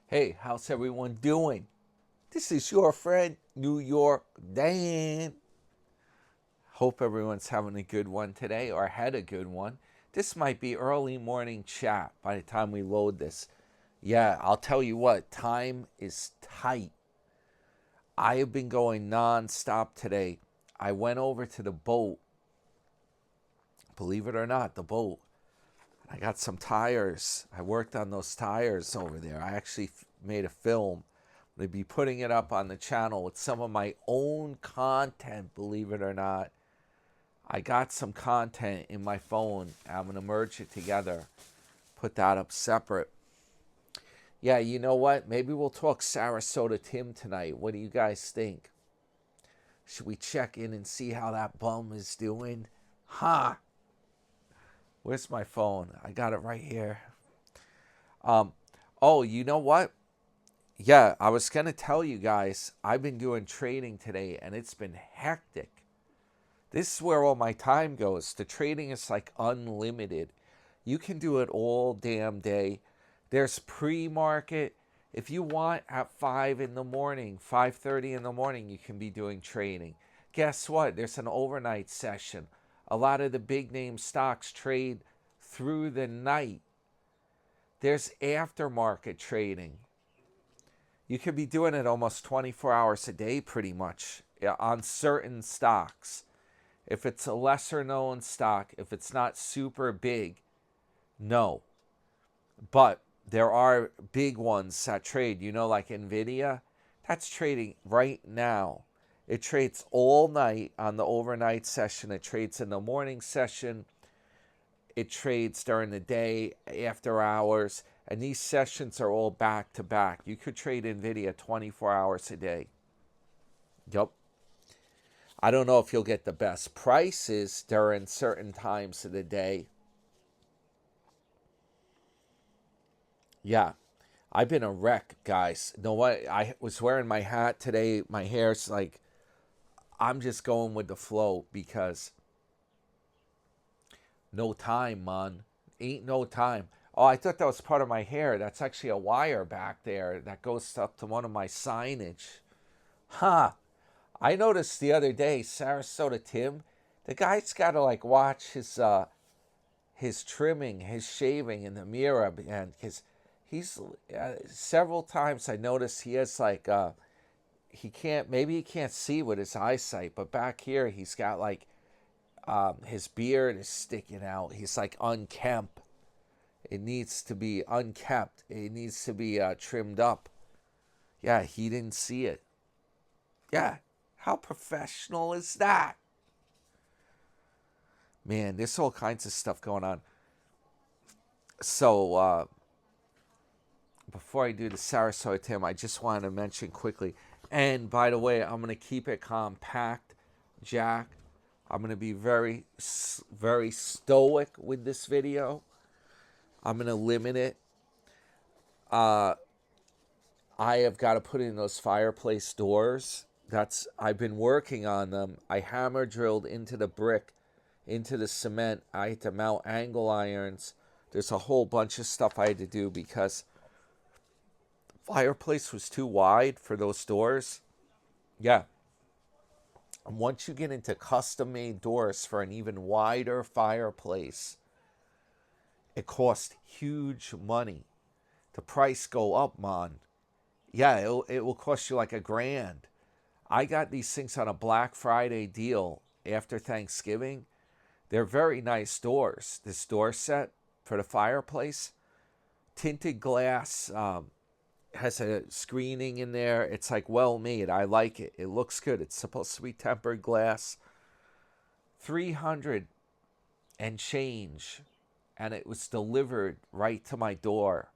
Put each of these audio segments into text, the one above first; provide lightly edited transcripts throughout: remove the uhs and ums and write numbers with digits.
Hey, how's everyone doing? This is your friend, New York Dan. Hope everyone's having a good one today or had a good one. This might be early morning chat by the time we load this. Yeah, I'll tell you what, time is tight. I have been going nonstop today. I went over to the boat. Believe it or not, the boat. I got some tires. I worked on those tires over there. I actually made a film. I'm going to be putting it up on the channel with some of my own content, believe it or not. I got some content in my phone. I'm going to merge it together, put that up separate. Yeah, you know what? Maybe we'll talk Sarasota Tim tonight. What do you guys think? Should we check in and see how that bum is doing? Huh? Where's my phone? I got it right here. Um, oh, you know what? Yeah, I was going to tell you guys, I've been doing trading today and it's been hectic. This is where all my time goes. The trading is like unlimited. You can do it all damn day. There's pre-market. If you want at 5 in the morning, 5:30 in the morning, you can be doing trading. Guess what? There's an overnight session. A lot of the big name stocks trade through the night. There's aftermarket trading. You could be doing it almost 24 hours a day pretty much on certain stocks. If it's a lesser known stock, if it's not super big, no. But there are big ones that trade, like Nvidia. That's trading right now. It trades all night on the overnight session. It trades in the morning session. It trades during the day, after hours. And these sessions are all back to back. You could trade Nvidia 24 hours a day. Yup. I don't know if you'll get the best prices during certain times of the day. Yeah. I've been a wreck, guys. You know what? I was wearing my hat today. My hair's like, I'm just going with the flow because no time, man. Ain't no time. Oh, I thought that was part of my hair. That's actually a wire back there that goes up to one of my signage. Huh. I noticed the other day, Sarasota Tim, the guy's got to like watch his trimming, his shaving in the mirror, and because he's several times I noticed he has like he can't, maybe he can't see with his eyesight, but back here he's got like his beard is sticking out. He's like unkempt. It needs to be unkept. It needs to be trimmed up. Yeah, he didn't see it. Yeah, how professional is that? Man, there's all kinds of stuff going on. So, before I do the Sarasota Tim, I just wanted to mention quickly. And by the way, I'm going to keep it compact, Jack. I'm going to be very, very stoic with this video. I'm going to limit it. I have got to put in those fireplace doors. I've been working on them. I hammer drilled into the brick, into the cement. I had to mount angle irons. There's a whole bunch of stuff I had to do because the fireplace was too wide for those doors. Yeah. And once you get into custom made doors for an even wider fireplace, it costs huge money. The price go up, man. Yeah, it will cost you like $1,000. I got these things on a Black Friday deal after Thanksgiving. They're very nice doors. This door set for the fireplace, tinted glass, has a screening in there. It's like well made. I like it. It looks good. It's supposed to be tempered glass. 300 and change, and it was delivered right to my door.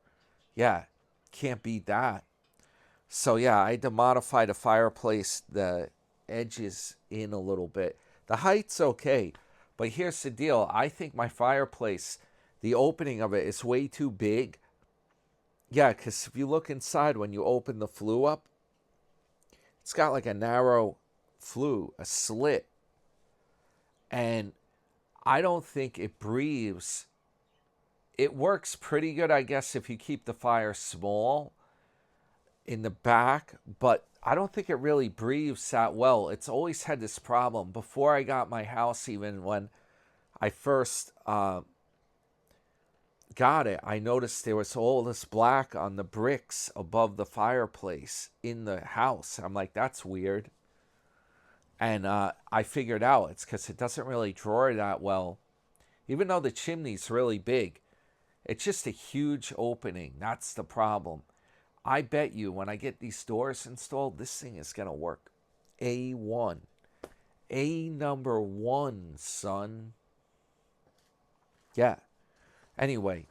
Yeah, can't beat that. So yeah, I had to modify the fireplace, the edges in a little bit. The height's okay, but here's the deal. I think my fireplace, the opening of it is way too big. Yeah, because if you look inside when you open the flue up, it's got like a narrow flue, a slit. And I don't think it breathes. It works pretty good, I guess, if you keep the fire small. in the back, but I don't think it really breathes that well. It's always had this problem. Before I got my house, even when I first got it, I noticed there was all this black on the bricks above the fireplace in the house. I'm like, that's weird. And I figured out it's because it doesn't really draw that well. Even though the chimney's really big, it's just a huge opening. That's the problem. I bet you when I get these doors installed, this thing is going to work. A1. A number one, son. Yeah. Anyway,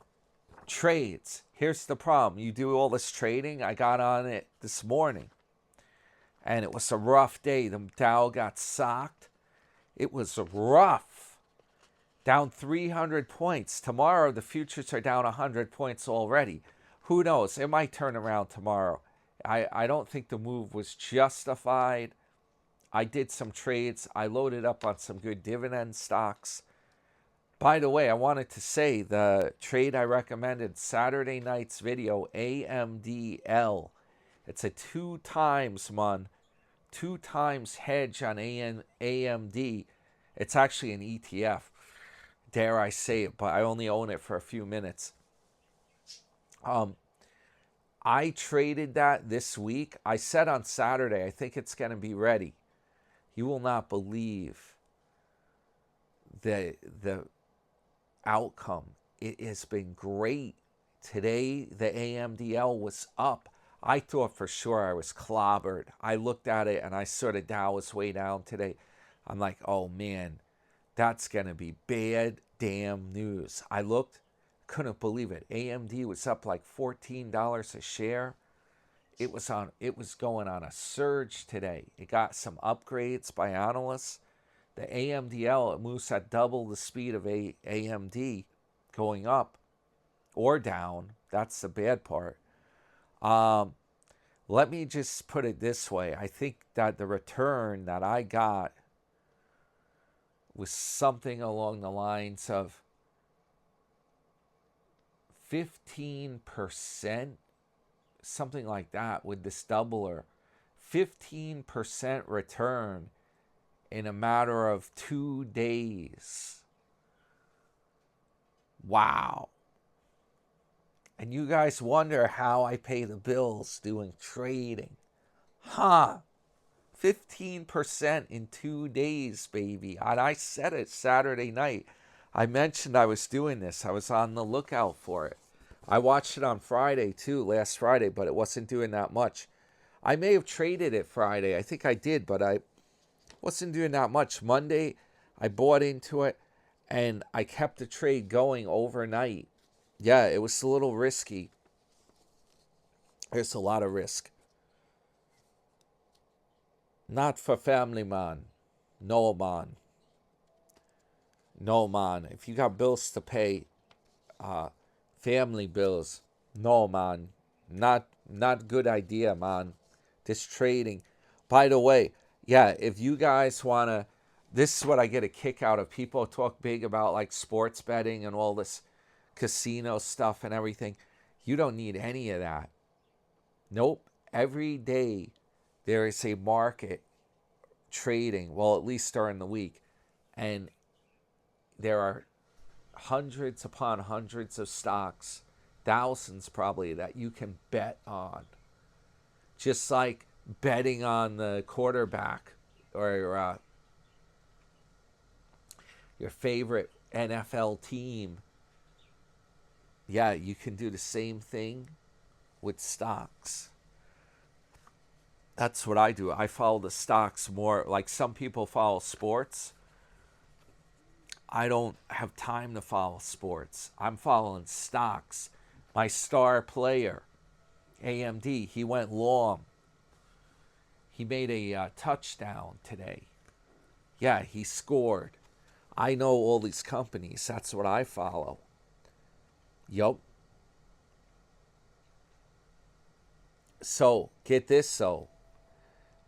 trades. Here's the problem. You do all this trading. I got on it this morning. And it was a rough day. The Dow got socked. It was rough. Down 300 points. Tomorrow, the futures are down 100 points already. Who knows? It might turn around tomorrow. I don't think the move was justified. I did some trades. I loaded up on some good dividend stocks. By the way, I wanted to say the trade I recommended Saturday night's video, AMDL. It's a 2 times hedge on AMD. It's actually an ETF. Dare I say it, but I only own it for a few minutes. I traded that this week. I said on Saturday, I think it's going to be ready. You will not believe the outcome. It has been great. Today, the AMDL was up. I thought for sure I was clobbered. I looked at it and I saw the Dow was way down today. I'm like, oh man, that's going to be bad damn news. I looked, couldn't believe it. AMD was up like $14 a share. It was going on a surge today. It got some upgrades by analysts. The AMDL, it moves at double the speed of AMD going up or down. That's the bad part. Let me just put it this way. I think that the return that I got was something along the lines of 15%, something like that with this doubler. 15% return in a matter of 2 days. Wow. And you guys wonder how I pay the bills doing trading. 15% in 2 days, baby. And I said it Saturday night. I mentioned I was doing this. I was on the lookout for it. I watched it on Friday too, last Friday, but it wasn't doing that much. I may have traded it Friday. I think I did, but I wasn't doing that much. Monday, I bought into it, and I kept the trade going overnight. Yeah, it was a little risky. There's a lot of risk. Not for family, man. No, man. No, man. If you got bills to pay, family bills, no, man. Not good idea, man. This trading. By the way, yeah, if you guys want to, this is what I get a kick out of. People talk big about like sports betting and all this casino stuff and everything. You don't need any of that. Nope. Every day there is a market trading, well, at least during the week. And there are hundreds upon hundreds of stocks, thousands probably, that you can bet on. Just like betting on the quarterback or your favorite NFL team. Yeah, you can do the same thing with stocks. That's what I do. I follow the stocks more. Like some people follow sports. I don't have time to follow sports. I'm following stocks. My star player, AMD, he went long. He made a touchdown today. Yeah, he scored. I know all these companies. That's what I follow. Yup. So, get this though.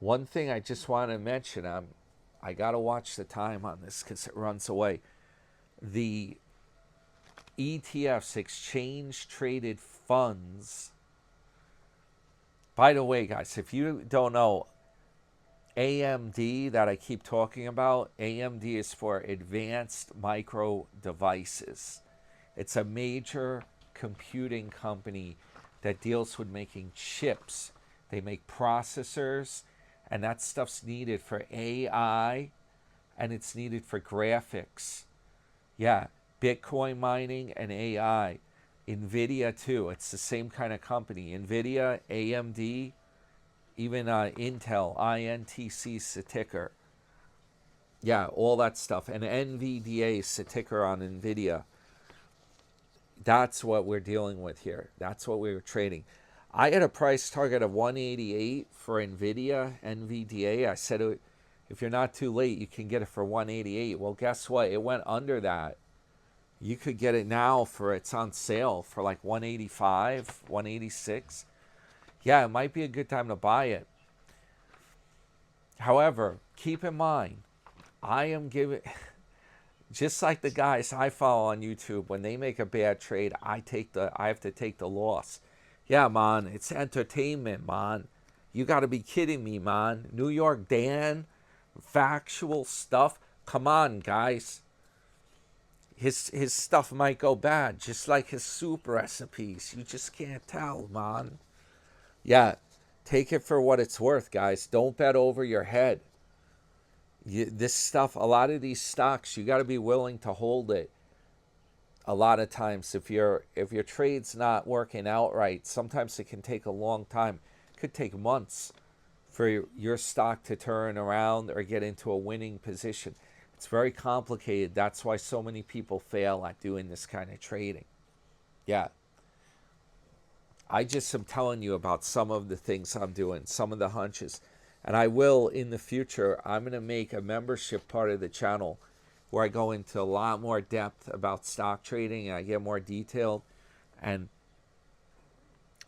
One thing I just want to mention, I got to watch the time on this because it runs away. The ETFs, exchange traded funds, By the way, guys, if you don't know, AMD that I keep talking about, AMD is for Advanced Micro Devices. It's a major computing company that deals with making chips. They make processors, and that stuff's needed for AI, and it's needed for graphics. Yeah, Bitcoin mining and AI. NVIDIA too. It's the same kind of company. NVIDIA, AMD, even Intel, INTC's the ticker. Yeah, all that stuff. And NVDA is the ticker on NVIDIA. That's what we're dealing with here. That's what we were trading. I had a price target of 188 for NVIDIA, NVDA. I said, if you're not too late, you can get it for 188. Well, guess what? It went under that. You could get it now it's on sale for like 185, 186. Yeah, it might be a good time to buy it. However, keep in mind, I am giving, just like the guys I follow on YouTube, when they make a bad trade, I have to take the loss. Yeah, man, it's entertainment, man. You got to be kidding me, man. New York Dan, factual stuff. Come on, guys. His stuff might go bad, just like his soup recipes. You just can't tell, man. Yeah, take it for what it's worth, guys. Don't bet over your head. This stuff, a lot of these stocks, you got to be willing to hold it. A lot of times, if your trade's not working out right, sometimes it can take a long time. It could take months for your stock to turn around or get into a winning position. It's very complicated. That's why so many people fail at doing this kind of trading. Yeah. I just am telling you about some of the things I'm doing, some of the hunches. And I will, in the future, I'm going to make a membership part of the channel where I go into a lot more depth about stock trading and I get more detailed. And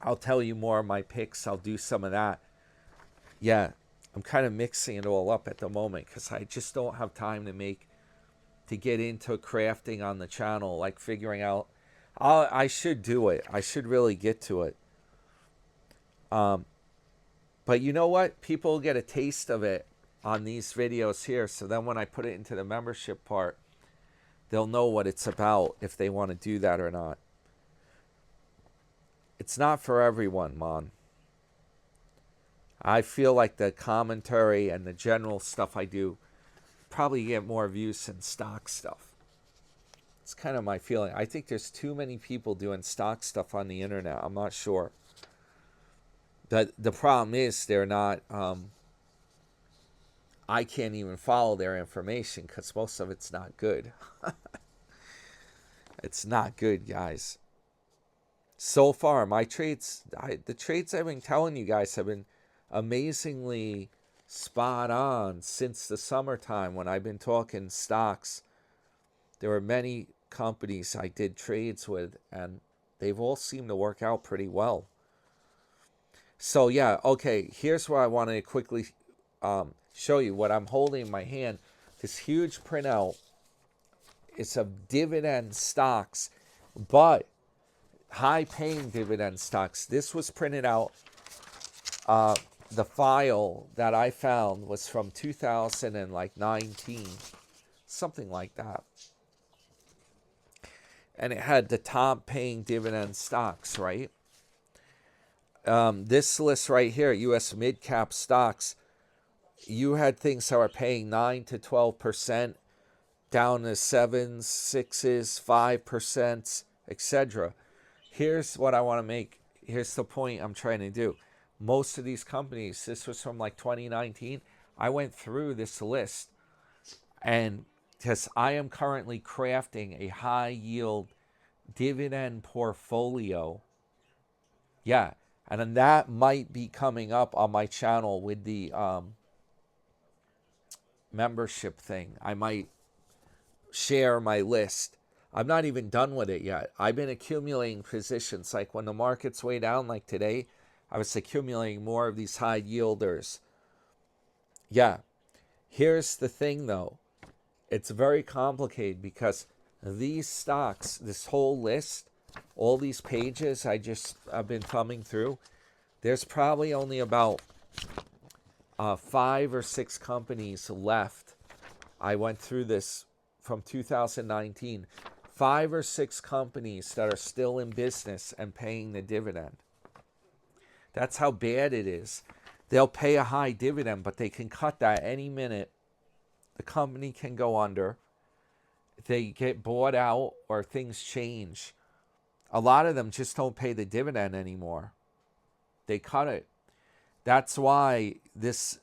I'll tell you more of my picks. I'll do some of that. Yeah, I'm kind of mixing it all up at the moment because I just don't have time to get into crafting on the channel, like figuring out. I should do it. I should really get to it. But you know what? People get a taste of it on these videos here. So then when I put it into the membership part, they'll know what it's about if they want to do that or not. It's not for everyone, man. I feel like the commentary and the general stuff I do probably get more views than stock stuff. It's kind of my feeling. I think there's too many people doing stock stuff on the internet. I'm not sure. The problem is they're not, I can't even follow their information because most of it's not good. It's not good, guys. So far, my trades, the trades I've been telling you guys have been amazingly spot on since the summertime when I've been talking stocks. There were many companies I did trades with, and they've all seemed to work out pretty well. So yeah, okay, here's what I want to quickly show you. What I'm holding in my hand, this huge printout, it's of dividend stocks, but high-paying dividend stocks. This was printed out. The file that I found was from 2019, something like that. And it had the top paying dividend stocks, right? This list right here, U.S. mid-cap stocks, you had things that were paying 9 to 12%, down to 7s, 6s, 5%, etc. Here's what I want to make. Here's the point I'm trying to do. Most of these companies, this was from like 2019, I went through this list, and because I am currently crafting a high yield dividend portfolio. Yeah, and then that might be coming up on my channel with the membership thing. I might share my list. I'm not even done with it yet. I've been accumulating positions. Like when the market's way down, like today, I was accumulating more of these high yielders. Yeah. Here's the thing, though. It's very complicated because these stocks, this whole list, all these pages I've been thumbing through, there's probably only about 5 or 6 companies left. I went through this from 2019. 5 or 6 companies that are still in business and paying the dividend. That's how bad it is. They'll pay a high dividend, but they can cut that any minute. The company can go under. They get bought out or things change. A lot of them just don't pay the dividend anymore. They cut it. That's why this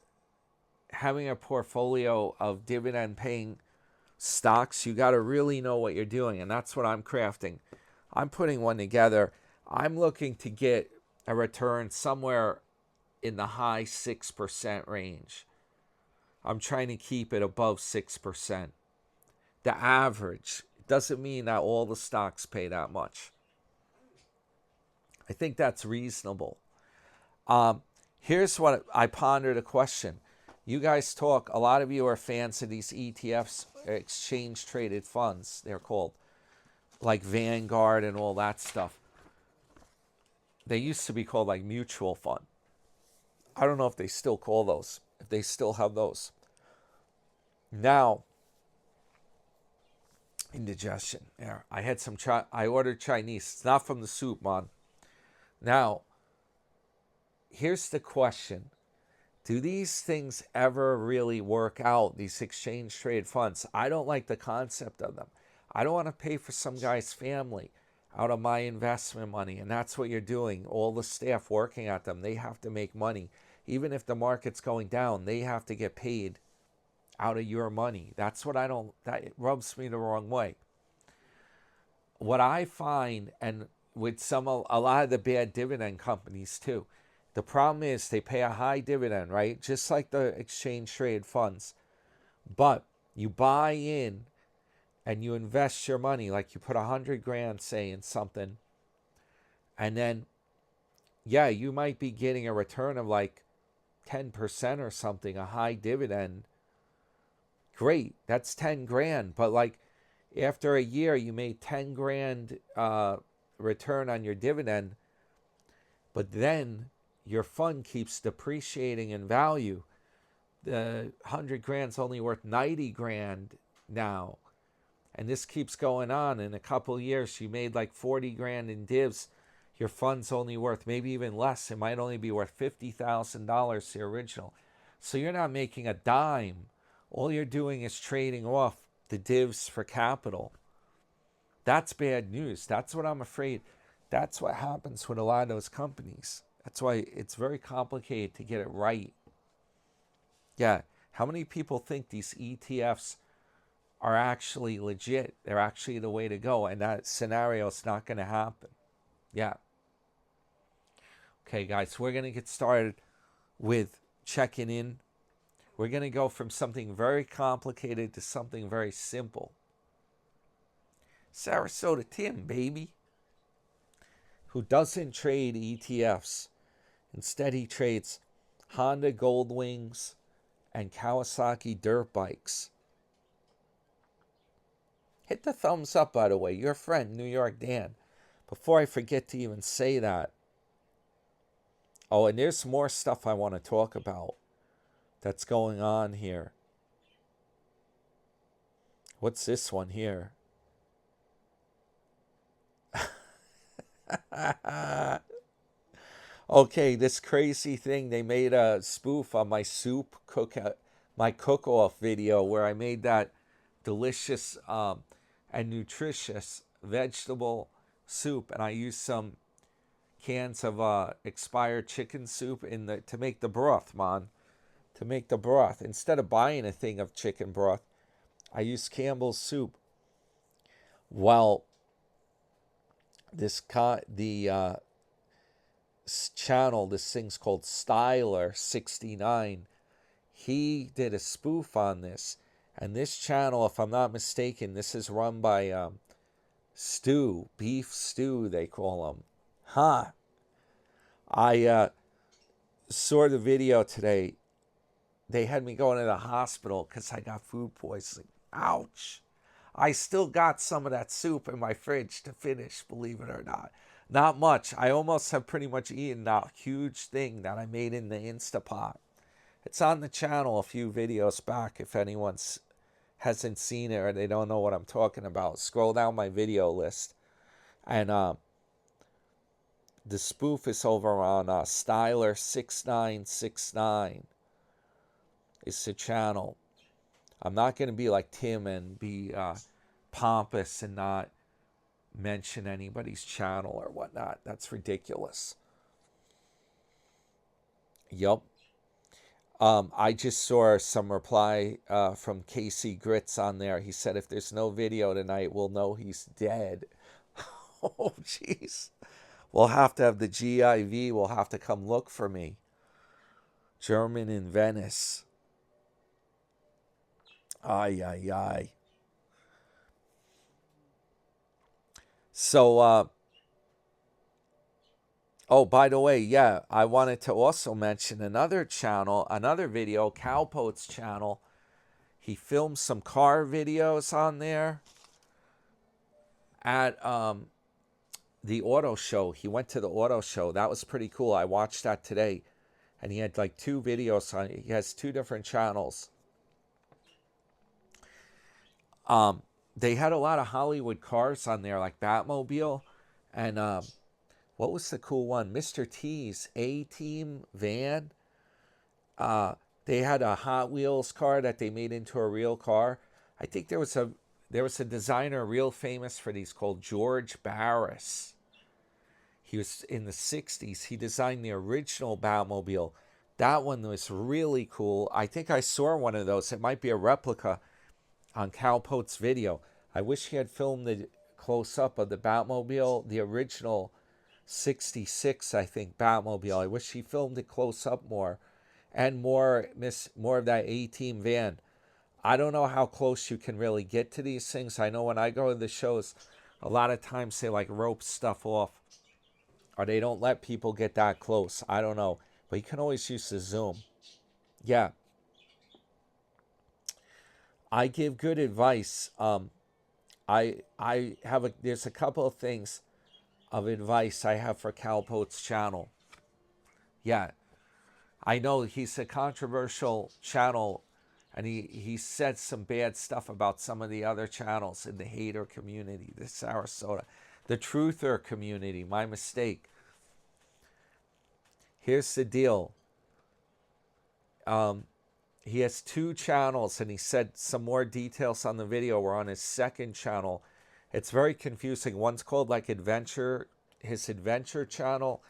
having a portfolio of dividend paying stocks, you got to really know what you're doing. And that's what I'm crafting. I'm putting one together. I'm looking to get a return somewhere in the high 6% range. I'm trying to keep it above 6%. The average. It doesn't mean that all the stocks pay that much. I think that's reasonable. Here's what I pondered a question. You guys talk, a lot of you are fans of these ETFs, exchange traded funds, they're called, like Vanguard and all that stuff. They used to be called like mutual fund. I don't know if they still call those, if they still have those. Now, indigestion. Yeah, I had some, I ordered Chinese. It's not from the soup, man. Now, here's the question. Do these things ever really work out, these exchange trade funds? I don't like the concept of them. I don't want to pay for some guy's family out of my investment money, and that's what you're doing. All the staff working at them, they have to make money. Even if the market's going down, they have to get paid out of your money. That's what I don't, that rubs me the wrong way. What I find, and with a lot of the bad dividend companies too, the problem is they pay a high dividend, right? Just like the exchange trade funds. But you buy in and you invest your money, like you put 100 grand, say, in something. And then, yeah, you might be getting a return of like 10% or something, a high dividend. Great, that's 10 grand. But like after a year, you made 10 grand return on your dividend. But then your fund keeps depreciating in value. The 100 grand's only worth 90 grand now. And this keeps going on. In a couple of years, you made like 40 grand in divs. Your fund's only worth maybe even less. It might only be worth $50,000, the original. So you're not making a dime. All you're doing is trading off the divs for capital. That's bad news. That's what I'm afraid. That's what happens with a lot of those companies. That's why it's very complicated to get it right. Yeah, how many people think these ETFs are actually legit? They're actually the way to go, and that scenario is not going to happen. Yeah. Okay, guys, we're going to get started with checking in. We're going to go from something very complicated to something very simple. Sarasota Tim, baby, who doesn't trade ETFs. Instead, he trades Honda Goldwings and Kawasaki dirt bikes. Hit the thumbs up, by the way. Your friend, New York Dan. Before I forget to even say that. Oh, and there's more stuff I want to talk about that's going on here. What's this one here? Okay, this crazy thing, they made a spoof on my my cook-off video where I made that delicious and nutritious vegetable soup, and I used some cans of expired chicken soup to make the broth, man. To make the broth. Instead of buying a thing of chicken broth, I used Campbell's soup. Well, channel, this thing's called Styler69. He did a spoof on this, and this channel, if I'm not mistaken, this is run by Beef Stew, they call him. I saw the video today. They had me going to the hospital because I got food poisoning. Ouch. I still got some of that soup in my fridge to finish, believe it or not. Not much. I almost have pretty much eaten that huge thing that I made in the Instapot. It's on the channel a few videos back if anyone's hasn't seen it or they don't know what I'm talking about. Scroll down my video list. And the spoof is over on Styler6969 is the channel. I'm not going to be like Tim and be pompous and not mention anybody's channel or whatnot. That's ridiculous. Yup. I just saw some reply from Casey Grits on there. He said, if there's no video tonight, we'll know he's dead. Oh, jeez. We'll have to have the GIV. We'll have to come look for me. German in Venice. Ay, ay, ay. So, oh, by the way, yeah, I wanted to also mention another channel, another video, Cowpoat's channel. He filmed some car videos on there at the auto show. He went to the auto show. That was pretty cool. I watched that today. And he had like 2 videos on it. He has 2 different channels. They had a lot of Hollywood cars on there, like Batmobile. And what was the cool one? Mr. T's A-Team van. They had a Hot Wheels car that they made into a real car. I think there was a designer real famous for these called George Barris. He was in the 60s. He designed the original Batmobile. That one was really cool. I think I saw one of those. It might be a replica on Cowpoat's video. I wish he had filmed the close-up of the Batmobile, the original 66, I think, Batmobile. I wish he filmed it close up more. And more of that A-Team van. I don't know how close you can really get to these things. I know when I go to the shows, a lot of times they like rope stuff off. Or they don't let people get that close. I don't know. But you can always use the zoom. Yeah. I give good advice. There's a couple of things of advice I have for Cowpoat's channel. Yeah. I know he's a controversial channel, and he said some bad stuff about some of the other channels in the hater community, the Sarasota, the truther community. My mistake. Here's the deal. He has 2 channels, and he said some more details on the video were on his second channel. It's very confusing. One's called like his adventure channel,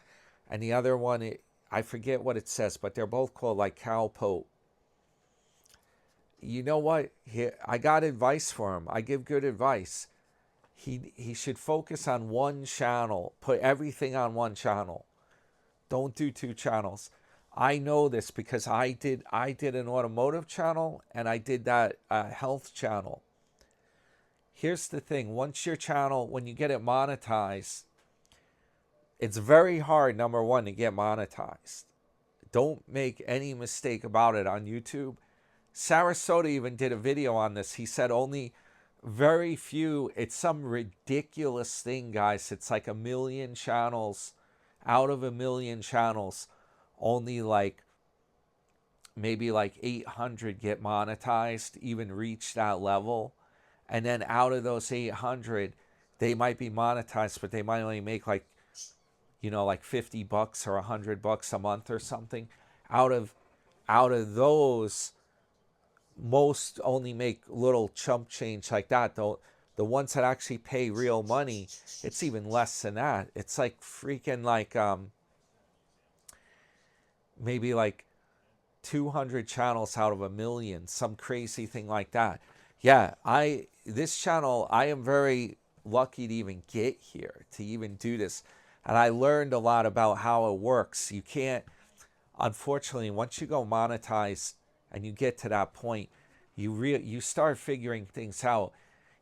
and the other one, I forget what it says, but they're both called like Cowpoat. You know what? I got advice for him. I give good advice. He should focus on one channel. Put everything on one channel. Don't do 2 channels. I know this because I did an automotive channel and I did that health channel. Here's the thing. Once your channel, when you get it monetized, it's very hard, number one, to get monetized. Don't make any mistake about it on YouTube. Sarasota even did a video on this. He said only very few, it's some ridiculous thing, guys. It's like 1 million channels. Out of 1 million channels, only like maybe like 800 get monetized, even reach that level. And then out of those 800, they might be monetized, but they might only make like, like $50 or $100 a month or something. Out of those, most only make little chump change like that. Though the ones that actually pay real money, it's even less than that. It's like freaking like maybe like 200 channels out of 1 million, some crazy thing like that. Yeah, this channel, I am very lucky to even get here, to even do this. And I learned a lot about how it works. You can't, unfortunately, once you go monetize and you get to that point, you start figuring things out.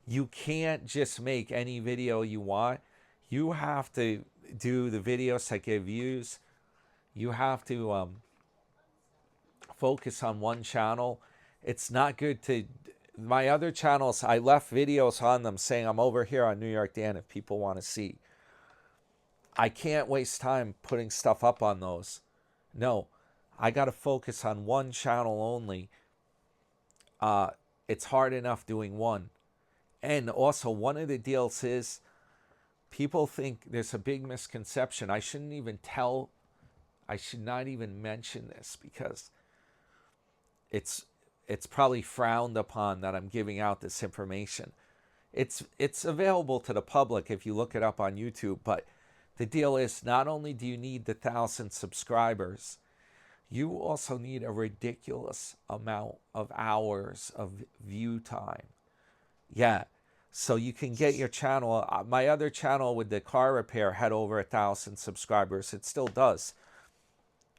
You can't just make any video you want. You have to do the videos that get views. You have to focus on one channel. It's not good to... My other channels, I left videos on them saying I'm over here on New York Dan if people want to see. I can't waste time putting stuff up on those. No, I got to focus on one channel only. It's hard enough doing one. And also, one of the deals is people think there's a big misconception. I should not even mention this because it's probably frowned upon that I'm giving out this information. It's available to the public if you look it up on YouTube, but the deal is not only do you need the 1,000 subscribers, you also need a ridiculous amount of hours of view time. Yeah, so you can get your channel. My other channel with the car repair had over 1,000 subscribers. It still does.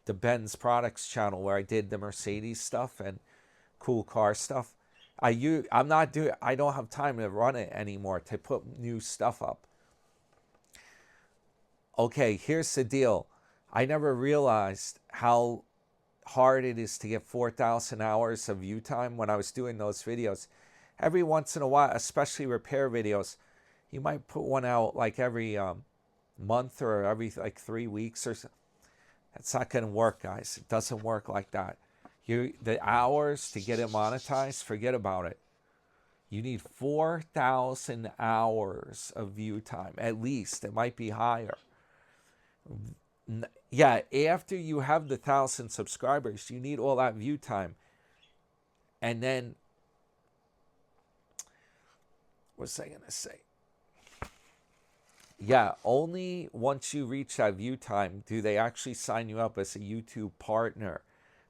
The Benz Products channel where I did the Mercedes stuff and cool car stuff. I don't have time to run it anymore to put new stuff up. Okay, here's the deal. I never realized how hard it is to get 4,000 hours of view time when I was doing those videos. Every once in a while, especially repair videos, you might put one out like every month or every like 3 weeks or so. That's not going to work, guys. It doesn't work like that. The hours to get it monetized, forget about it. You need 4,000 hours of view time, at least. It might be higher. Yeah, after you have the 1,000 subscribers, you need all that view time. And then, what was I going to say? Yeah, only once you reach that view time do they actually sign you up as a YouTube partner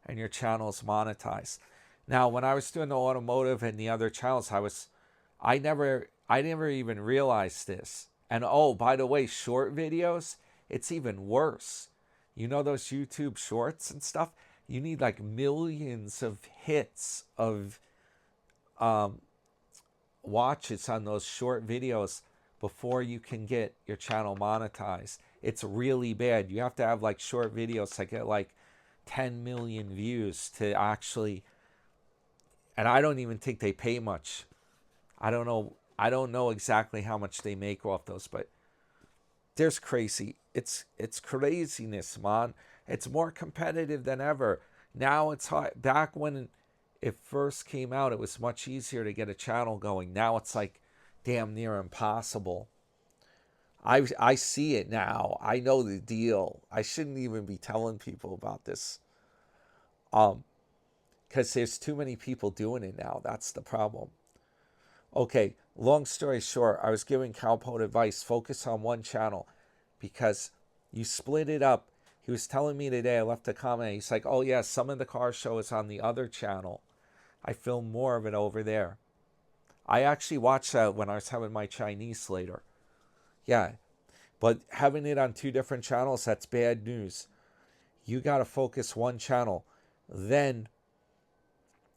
and your channel's monetized. Now, when I was doing the automotive and the other channels, I never even realized this. And oh, by the way, short videos, it's even worse. You know those YouTube shorts and stuff? You need like millions of hits of watches on those short videos before you can get your channel monetized. It's really bad. You have to have like short videos that get like 10 million views to actually, and I don't even think they pay much. I don't know exactly how much they make off those, but there's crazy. It's craziness, man. It's more competitive than ever. Now it's hard. Back when it first came out, it was much easier to get a channel going. Now it's like damn near impossible. I see it now. I know the deal. I shouldn't even be telling people about this. Because there's too many people doing it now. That's the problem. Okay, long story short, I was giving Cowpote advice. Focus on one channel because you split it up. He was telling me today, I left a comment. He's like, oh yeah, some of the car show is on the other channel. I filmed more of it over there. I actually watched that when I was having my Chinese later. Yeah, but having it on two different channels, that's bad news. You got to focus one channel. Then,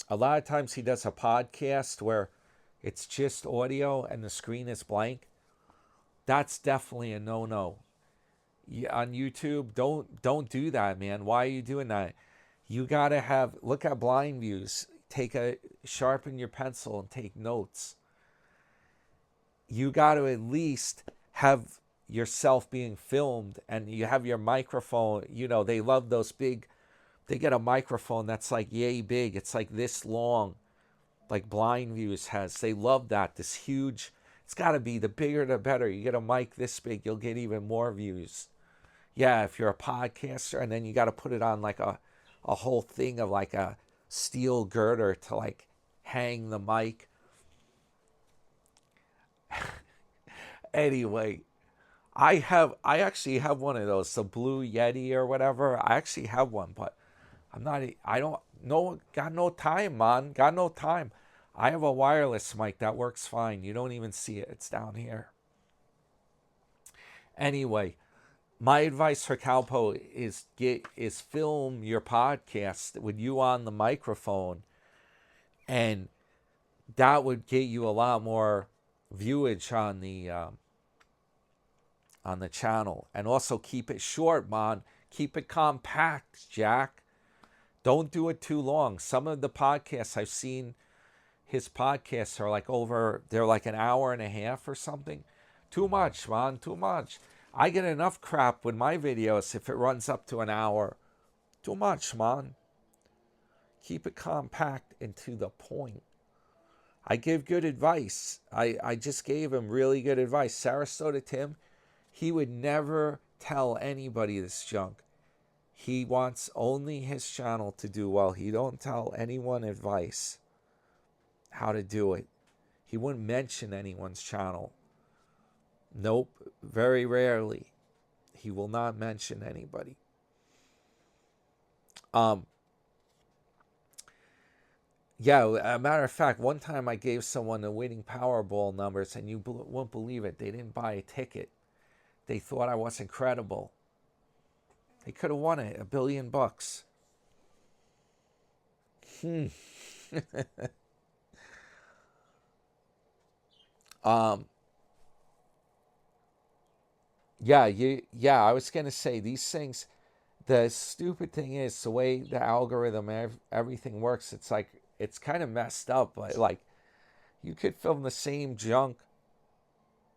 a lot of times he does a podcast where it's just audio and the screen is blank. That's definitely a no-no. On YouTube, don't do that, man. Why are you doing that? You got to look at blind views. Sharpen your pencil and take notes. You got to at least have yourself being filmed and you have your microphone. You know, they love those big, they get a microphone that's like yay big. It's like this long, like Blind Views has. They love that, this huge, it's got to be the bigger the better. You get a mic this big, you'll get even more views. Yeah, if you're a podcaster, and then you got to put it on like a whole thing of like a steel girder to like hang the mic. Anyway, I actually have one of those, the Blue Yeti or whatever. I actually have one, but got no time, man. Got no time. I have a wireless mic that works fine. You don't even see it. It's down here. Anyway, my advice for Cowpote is film your podcast with you on the microphone, and that would get you a lot more viewage on the channel. And also keep it short, man. Keep it compact, Jack. Don't do it too long. Some of the podcasts I've seen, his podcasts are like they're like an hour and a half or something. Too much, man, too much. I get enough crap with my videos if it runs up to an hour. Too much, man. Keep it compact and to the point. I give good advice. I just gave him really good advice. Sarasota Tim, he would never tell anybody this junk. He wants only his channel to do well. He don't tell anyone advice how to do it. He wouldn't mention anyone's channel. Nope, very rarely. He will not mention anybody. Yeah, a matter of fact, one time I gave someone the winning Powerball numbers, and you won't believe it. They didn't buy a ticket. They thought I wasn't credible. They could have won it, $1 billion. Yeah, I was gonna say these things. The stupid thing is the way the algorithm, everything works. It's like it's kind of messed up. But like, you could film the same junk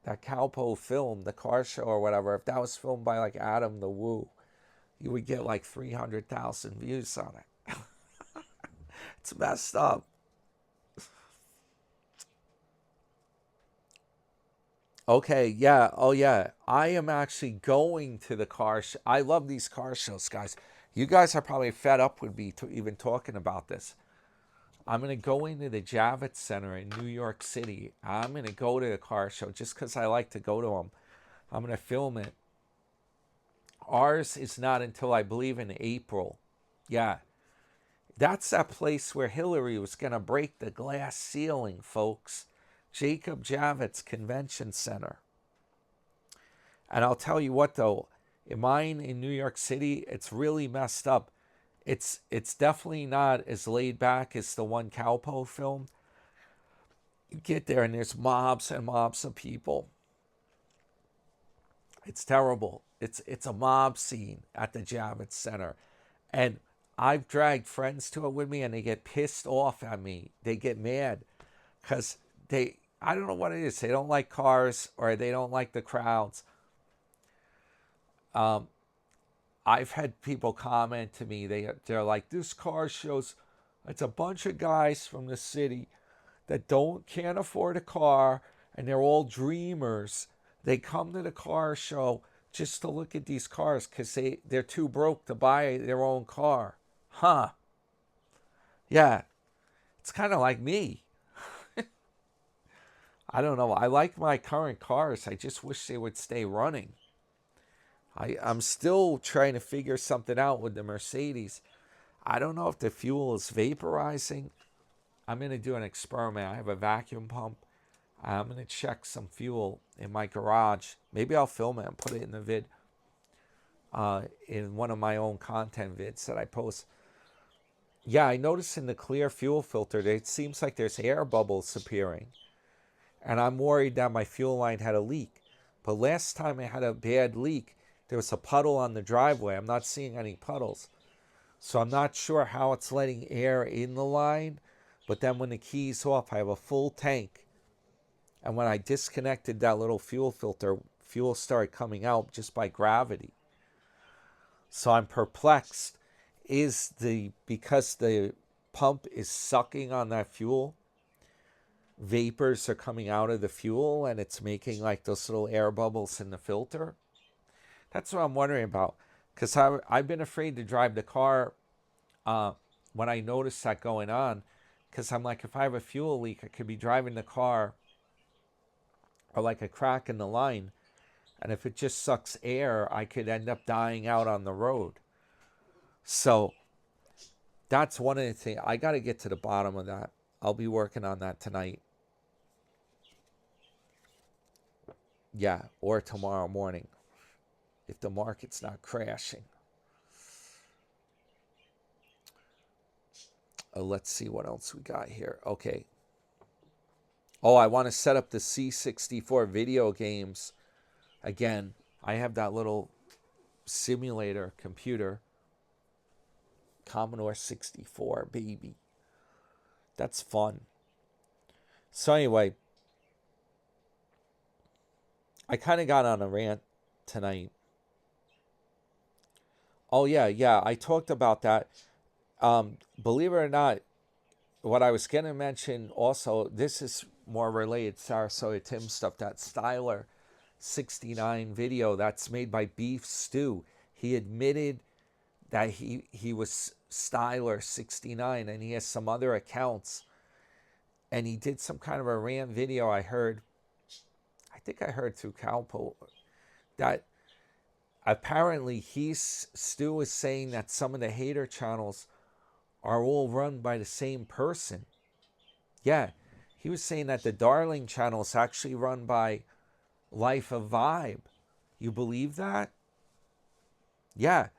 that Calpo filmed, the car show or whatever. If that was filmed by like Adam the Woo, you would get like 300,000 views on it. It's messed up. Okay, yeah. Oh, yeah. I am actually going to the car show. I love these car shows, guys. You guys are probably fed up with me even talking about this. I'm going to go into the Javits Center in New York City. I'm going to go to the car show just because I like to go to them. I'm going to film it. Ours is not until, I believe, in April. Yeah. That's that place where Hillary was going to break the glass ceiling, folks. Jacob Javits Convention Center. And I'll tell you what, though, in mine in New York City, it's really messed up. It's definitely not as laid back as the one Calpo filmed. You get there and there's mobs and mobs of people. It's terrible. It's a mob scene at the Javits Center. And I've dragged friends to it with me and they get pissed off at me. They get mad because I don't know what it is. They don't like cars or they don't like the crowds. I've had people comment to me. They're like, this car shows, it's a bunch of guys from the city that can't afford a car and they're all dreamers. They come to the car show just to look at these cars because they're too broke to buy their own car. Huh. Yeah. It's kind of like me. I don't know. I like my current cars. I just wish they would stay running. I'm still trying to figure something out with the Mercedes. I don't know if the fuel is vaporizing. I'm going to do an experiment. I have a vacuum pump. I'm going to check some fuel in my garage. Maybe I'll film it and put it in the vid. In one of my own content vids that I post. Yeah, I noticed in the clear fuel filter, it seems like there's air bubbles appearing. And I'm worried that my fuel line had a leak. But last time I had a bad leak, there was a puddle on the driveway. I'm not seeing any puddles. So I'm not sure how it's letting air in the line. But then when the key's off, I have a full tank. And when I disconnected that little fuel filter, fuel started coming out just by gravity. So I'm perplexed. Because the pump is sucking on that fuel, vapors are coming out of the fuel and it's making like those little air bubbles in the filter? That's what I'm wondering about. Because I've been afraid to drive the car when I notice that going on. Because I'm like, if I have a fuel leak, I could be driving the car or like a crack in the line. And if it just sucks air, I could end up dying out on the road. So that's one of the things. I got to get to the bottom of that. I'll be working on that tonight. Yeah, or tomorrow morning, if the market's not crashing. Let's see what else we got here. Okay. Oh, I want to set up the C64 video games. Again, I have that little simulator computer. Commodore 64, baby. That's fun. So anyway, I kind of got on a rant. tonight. Oh yeah, I talked about that. Believe it or not, what I was going to mention also, this is more related Sarasota Tim stuff, that Styler 69 video that's made by Beef Stew. He admitted that he was Styler 69 and he has some other accounts. And he did some kind of a rant video. I think I heard through Calpo that apparently Stu is saying that some of the hater channels are all run by the same person. Yeah, he was saying that the Darling channel is actually run by Life of Vibe. You believe that? Yeah,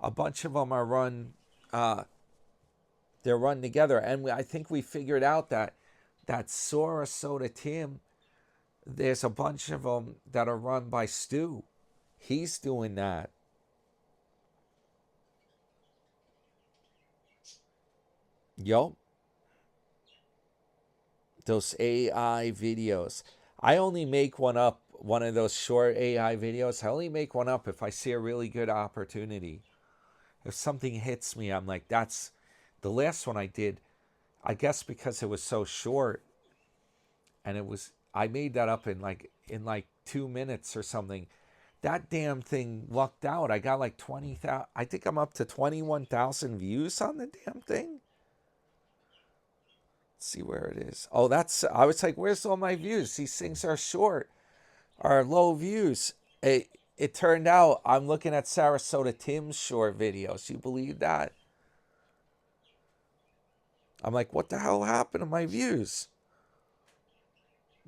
a bunch of them are run. They're run together, and I think we figured out that Sarasota Tim. There's a bunch of them that are run by Stu. He's doing that. Yup. Those AI videos. I only make one up, one of those short AI videos. I only make one up if I see a really good opportunity. If something hits me, I'm like, that's the last one I did. I guess because it was so short, and I made that up in like 2 minutes or something. That damn thing lucked out. I got like 20,000. I think I'm up to 21,000 views on the damn thing. Let's see where it is. Oh, I was like, where's all my views? These things are short, are low views. It turned out I'm looking at Sarasota Tim's short videos. You believe that? I'm like, what the hell happened to my views?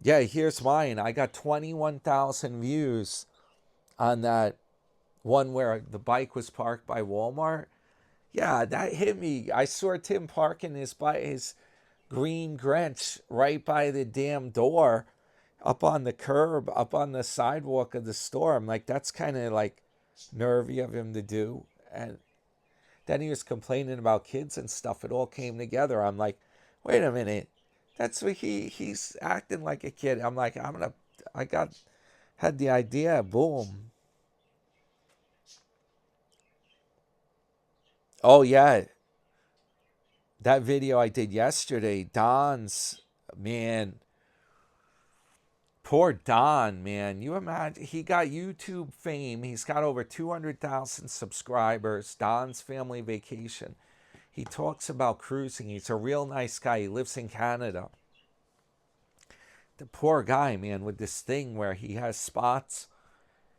Yeah, here's mine. I got 21,000 views on that one where the bike was parked by Walmart. Yeah, that hit me. I saw Tim parking his green Grinch right by the damn door, up on the curb, up on the sidewalk of the store. I'm like, that's kind of like nervy of him to do. And then he was complaining about kids and stuff. It all came together. I'm like, wait a minute. That's what he's acting like a kid. I'm like, had the idea. Boom. Oh yeah. That video I did yesterday, Don's, man. Poor Don, man. You imagine, he got YouTube fame. He's got over 200,000 subscribers. Don's Family Vacation. He talks about cruising. He's a real nice guy. He lives in Canada. The poor guy, man, with this thing where he has spots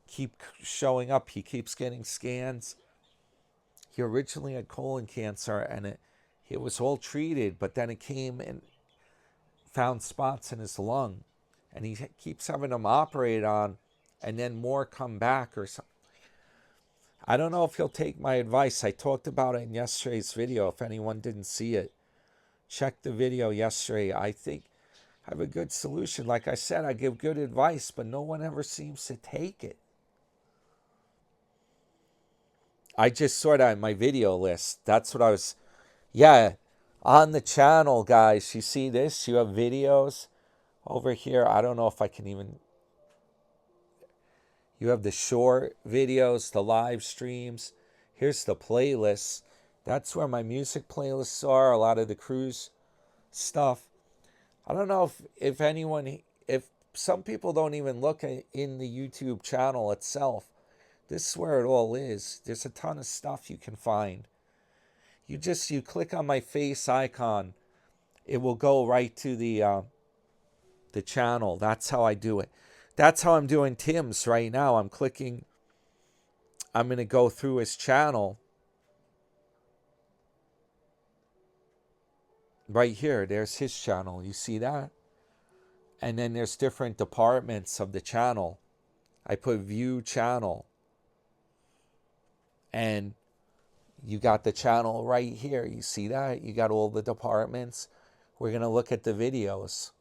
keep showing up. He keeps getting scans. He originally had colon cancer, and it was all treated, but then it came and found spots in his lung. And he keeps having them operated on, and then more come back or something. I don't know if he'll take my advice. I talked about it in yesterday's video. If anyone didn't see it, check the video yesterday. I think I have a good solution. Like I said, I give good advice, but no one ever seems to take it. I just saw that in my video list. That's what I was... Yeah, on the channel, guys, you see this? You have videos over here. I don't know if I can even... You have the short videos, the live streams. Here's the playlists. That's where my music playlists are, a lot of the cruise stuff. I don't know if some people don't even look in the YouTube channel itself. This is where it all is. There's a ton of stuff you can find. You click on my face icon. It will go right to the channel. That's how I do it. That's how I'm doing Tim's right now. I'm going to go through his channel. Right here, there's his channel. You see that? And then there's different departments of the channel. I put view channel. And you got the channel right here. You see that? You got all the departments. We're going to look at the videos.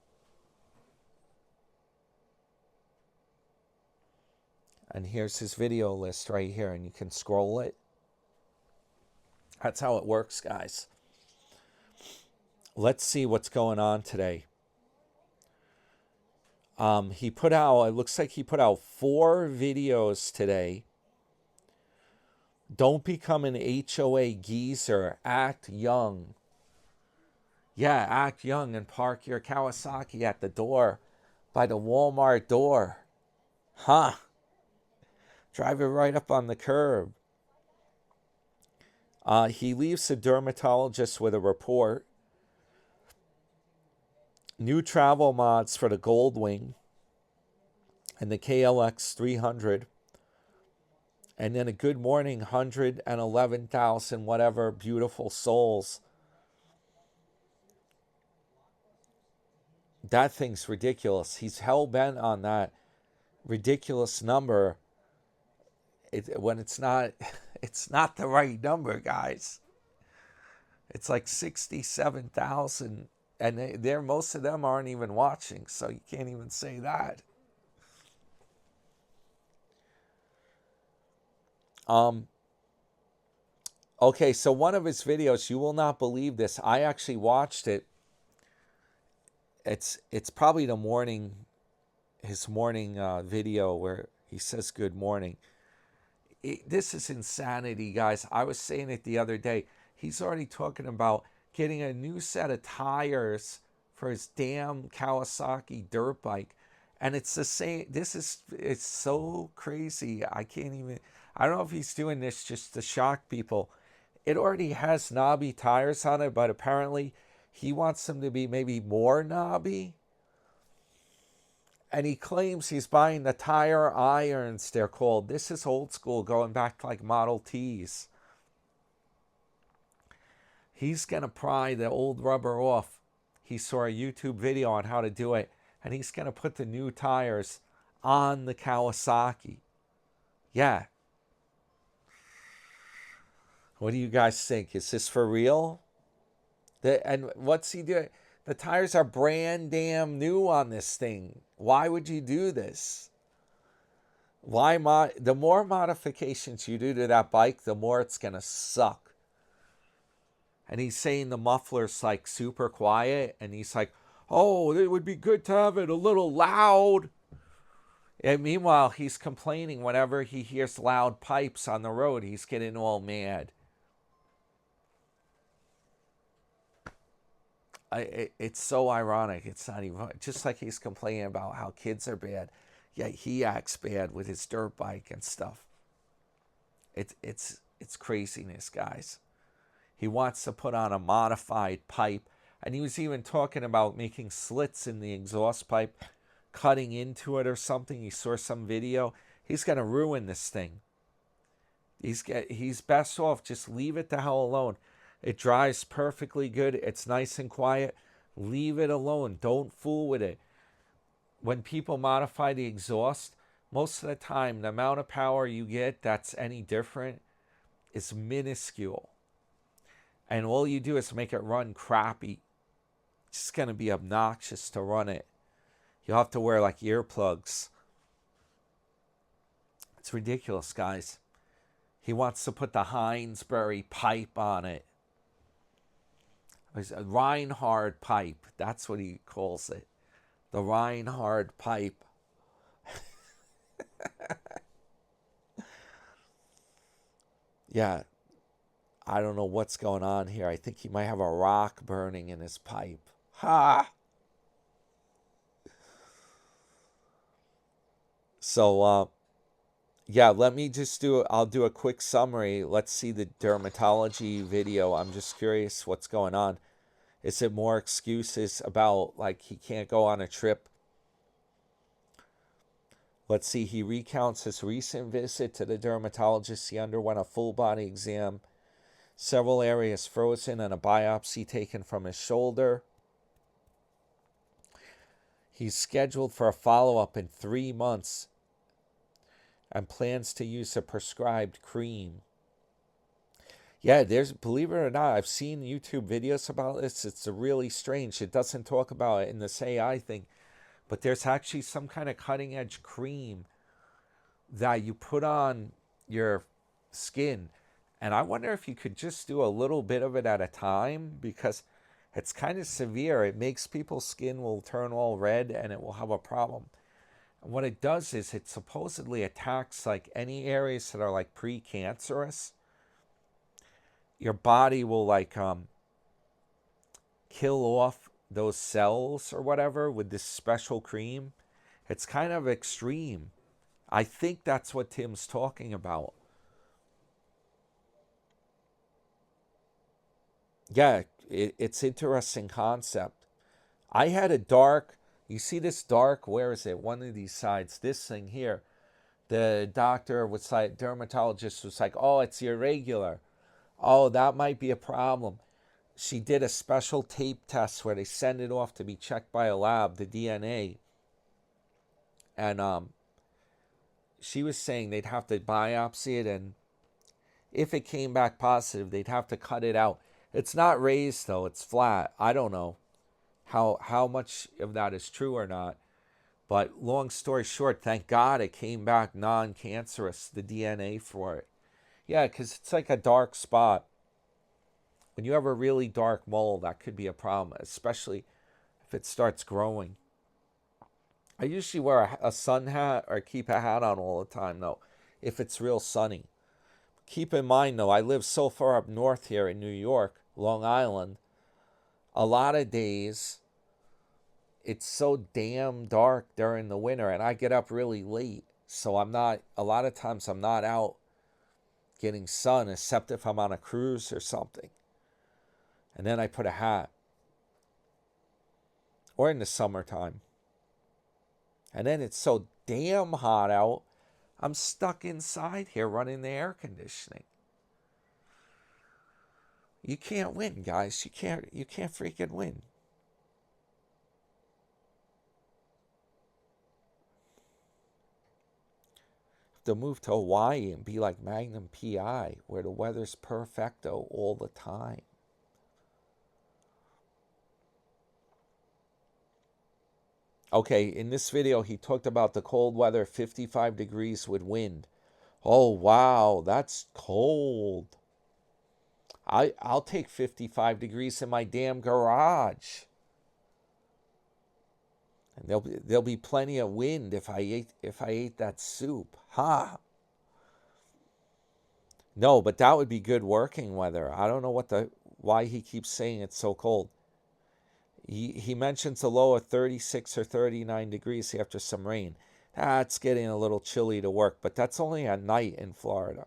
And here's his video list right here, and you can scroll it. That's how it works, guys. Let's see what's going on today. He put out, it looks like he put out 4 videos today. Don't become an HOA geezer. Act young. Yeah, act young and park your Kawasaki at the door, by the Walmart door. Huh. Drive it right up on the curb. He leaves the dermatologist with a report. New travel mods for the Goldwing and the KLX 300. And then a good morning, 111,000 whatever beautiful souls. That thing's ridiculous. He's hell-bent on that ridiculous number. When it's not the right number, guys. It's like 67,000, and most of them aren't even watching, so you can't even say that. Okay, so one of his videos, you will not believe this. I actually watched it. It's probably his morning video where he says good morning. This is insanity, guys. I was saying it the other day. He's already talking about getting a new set of tires for his damn Kawasaki dirt bike. And it's the same. It's so crazy. I don't know if he's doing this just to shock people. It already has knobby tires on it, but apparently he wants them to be maybe more knobby. And he claims he's buying the tire irons, they're called. This is old school, going back to like Model Ts. He's going to pry the old rubber off. He saw a YouTube video on how to do it. And he's going to put the new tires on the Kawasaki. Yeah. What do you guys think? Is this for real? And what's he doing? The tires are brand damn new on this thing. Why would you do this? The more modifications you do to that bike, the more it's going to suck. And he's saying the muffler's like super quiet. And he's like, oh, it would be good to have it a little loud. And meanwhile, he's complaining whenever he hears loud pipes on the road. He's getting all mad. It's so ironic. It's not even just like he's complaining about how kids are bad, yet he acts bad with his dirt bike and stuff. It's craziness, guys. He wants to put on a modified pipe, and he was even talking about making slits in the exhaust pipe, cutting into it or something. He saw some video. He's gonna ruin this thing. He's best off just leave it the hell alone. It drives perfectly good. It's nice and quiet. Leave it alone. Don't fool with it. When people modify the exhaust, most of the time, the amount of power you get that's any different is minuscule. And all you do is make it run crappy. It's just going to be obnoxious to run it. You'll have to wear like earplugs. It's ridiculous, guys. He wants to put the Heinsberry pipe on it. A Reinhard pipe. That's what he calls it. The Reinhard pipe. Yeah. I don't know what's going on here. I think he might have a rock burning in his pipe. Ha! So, yeah, I'll do a quick summary. Let's see the dermatology video. I'm just curious what's going on. Is it more excuses about, like, he can't go on a trip? Let's see. He recounts his recent visit to the dermatologist. He underwent a full body exam, several areas frozen, and a biopsy taken from his shoulder. He's scheduled for a follow-up in 3 months and plans to use a prescribed cream. Yeah, believe it or not, I've seen YouTube videos about this. It's really strange. It doesn't talk about it in this AI thing, but there's actually some kind of cutting edge cream that you put on your skin. And I wonder if you could just do a little bit of it at a time, because It's kind of severe. It makes people's skin will turn all red and it will have a problem. And what it does is it supposedly attacks like any areas that are like precancerous. Your body will like kill off those cells or whatever with this special cream. It's kind of extreme. I think that's what Tim's talking about. Yeah, it's interesting concept. I had a dark, you see this dark, where is it? One of these sides, this thing here. The doctor was like, dermatologist was like, oh, it's irregular. Oh, that might be a problem. She did a special tape test where they send it off to be checked by a lab, the DNA. And she was saying they'd have to biopsy it, and if it came back positive, they'd have to cut it out. It's not raised though, it's flat. I don't know how much of that is true or not. But long story short, thank God it came back non-cancerous, the DNA for it. Yeah, because it's like a dark spot. When you have a really dark mole, that could be a problem, especially if it starts growing. I usually wear a sun hat or keep a hat on all the time, though, if it's real sunny. Keep in mind, though, I live so far up north here in New York, Long Island. A lot of days, it's so damn dark during the winter, and I get up really late. So a lot of times I'm not out getting sun, except if I'm on a cruise or something. And then I put a hat. Or in the summertime. And then it's so damn hot out, I'm stuck inside here running the air conditioning. You can't win, guys. You can't freaking win. To move to Hawaii and be like Magnum PI, where the weather's perfecto all the time. Okay, in this video, he talked about the cold weather, 55 degrees with wind. Oh, wow, that's cold. I'll take 55 degrees in my damn garage. And there'll be plenty of wind if I ate that soup. Ha! No, but that would be good working weather. I don't know why he keeps saying it's so cold. He mentions a low of 36 or 39 degrees after some rain. That's getting a little chilly to work, but that's only at night in Florida.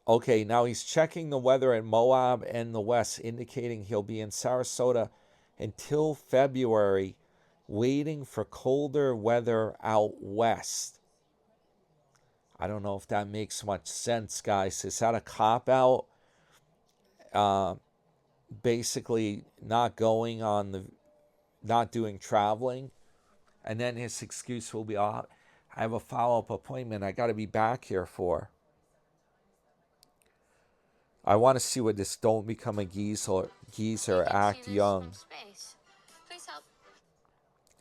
Okay, now he's checking the weather in Moab and the West, indicating he'll be in Sarasota until February, waiting for colder weather out west. I don't know if that makes much sense, guys. Is that a cop-out? Basically not doing traveling. And then his excuse will be, I have a follow-up appointment I got to be back here for. I want to see what this don't become a geezer act young.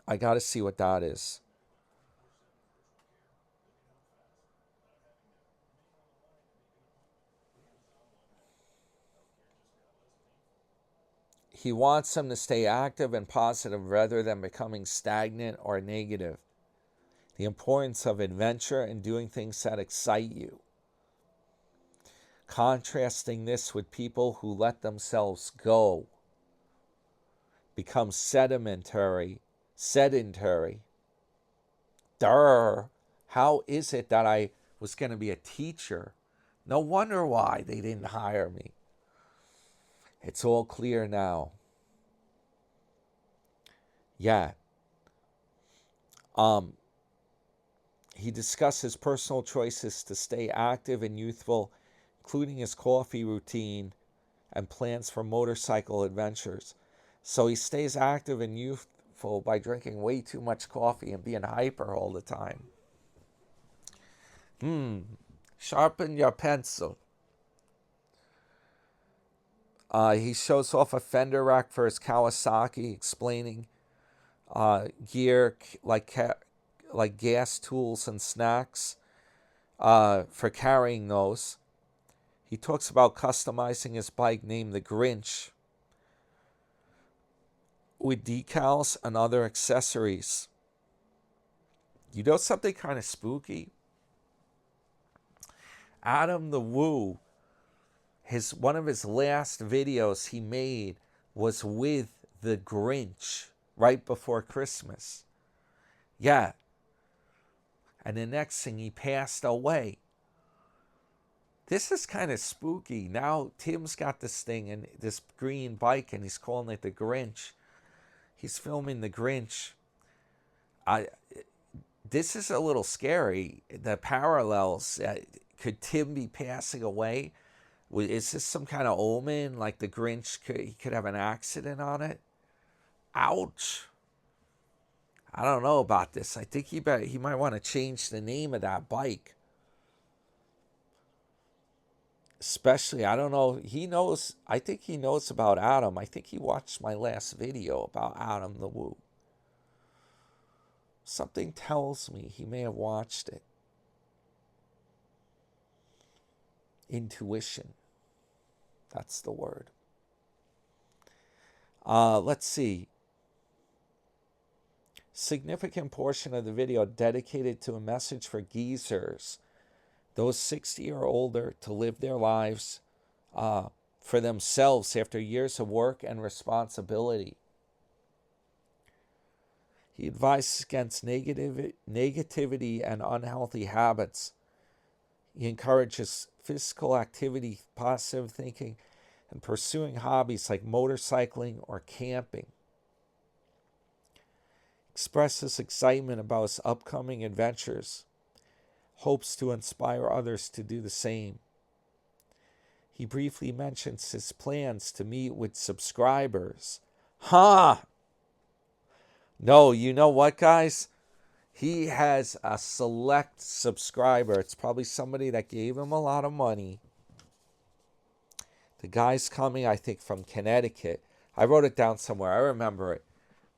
I got to see what that is. He wants them to stay active and positive rather than becoming stagnant or negative. The importance of adventure and doing things that excite you. Contrasting this with people who let themselves go, become sedentary. Durr. How is it that I was going to be a teacher? No wonder why they didn't hire me. It's all clear now. Yeah. He discusses personal choices to stay active and youthful, including his coffee routine and plans for motorcycle adventures. So he stays active and youthful by drinking way too much coffee and being hyper all the time. Sharpen your pencil. He shows off a fender rack for his Kawasaki, explaining gear like gas tools and snacks. for carrying those. He talks about customizing his bike named the Grinch with decals and other accessories. You know something kind of spooky? Adam the Woo, one of his last videos he made was with the Grinch right before Christmas. Yeah. And the next thing, he passed away. This is kind of spooky. Now Tim's got this thing and this green bike, and he's calling it the Grinch. He's filming the Grinch. This is a little scary. The parallels. Could Tim be passing away? Is this some kind of omen? Like the Grinch, he could have an accident on it? Ouch. I don't know about this. I think he might want to change the name of that bike. Especially, I don't know, he knows, I think he knows about Adam. I think he watched my last video about Adam the Woo. Something tells me he may have watched it. Intuition. That's the word. Let's see. Significant portion of the video dedicated to a message for geezers, those 60 or older, to live their lives for themselves after years of work and responsibility. He advises against negativity and unhealthy habits. He encourages physical activity, positive thinking, and pursuing hobbies like motorcycling or camping. Expresses excitement about his upcoming adventures. Hopes to inspire others to do the same. He briefly mentions his plans to meet with subscribers. No, you know what, guys? He has a select subscriber. It's probably somebody that gave him a lot of money. The guy's coming, I think, from Connecticut. I wrote it down somewhere. I remember it.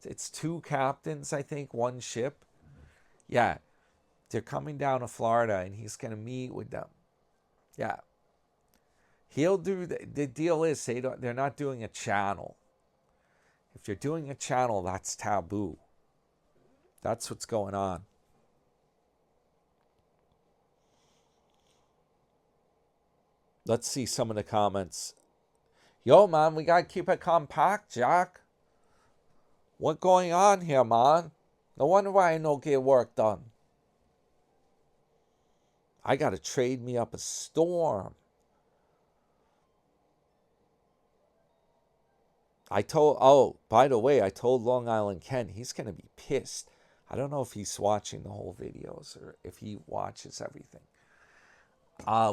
It's 2 captains, I think, 1 ship. Yeah. They're coming down to Florida, and he's going to meet with them. Yeah. He'll do, the deal is they're not doing a channel. If you're doing a channel, that's taboo. That's what's going on. Let's see some of the comments. Yo, man, we got to keep it compact, Jack. What going on here, man? No wonder why I don't get work done. I got to trade me up a storm. By the way, I told Long Island Ken he's going to be pissed. I don't know if he's watching the whole videos or if he watches everything.